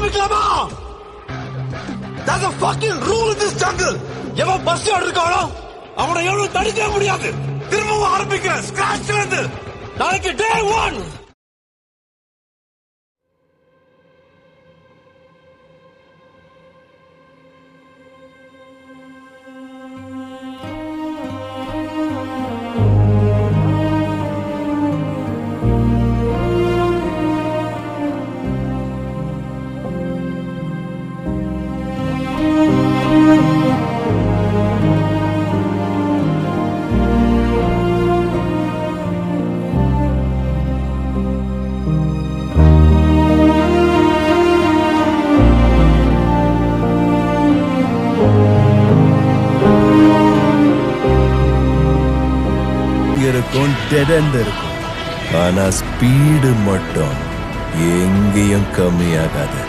ஆரம்பிக்கலாமா? There's a fucking rule in this jungle. எவன் bus இருக்கானோ அவனை எவ்வளவு தடுக்க முடியாது. திரும்பவும் ஆரம்பிக்கிறேன் ஸ்கிராச்ல இருந்து. நாளைக்கு டே 1. இருக்கும் டெட் எண்ட் இருக்கும். ஆனா ஸ்பீடு மட்டும் எங்கேயும் கம்மியாகாது.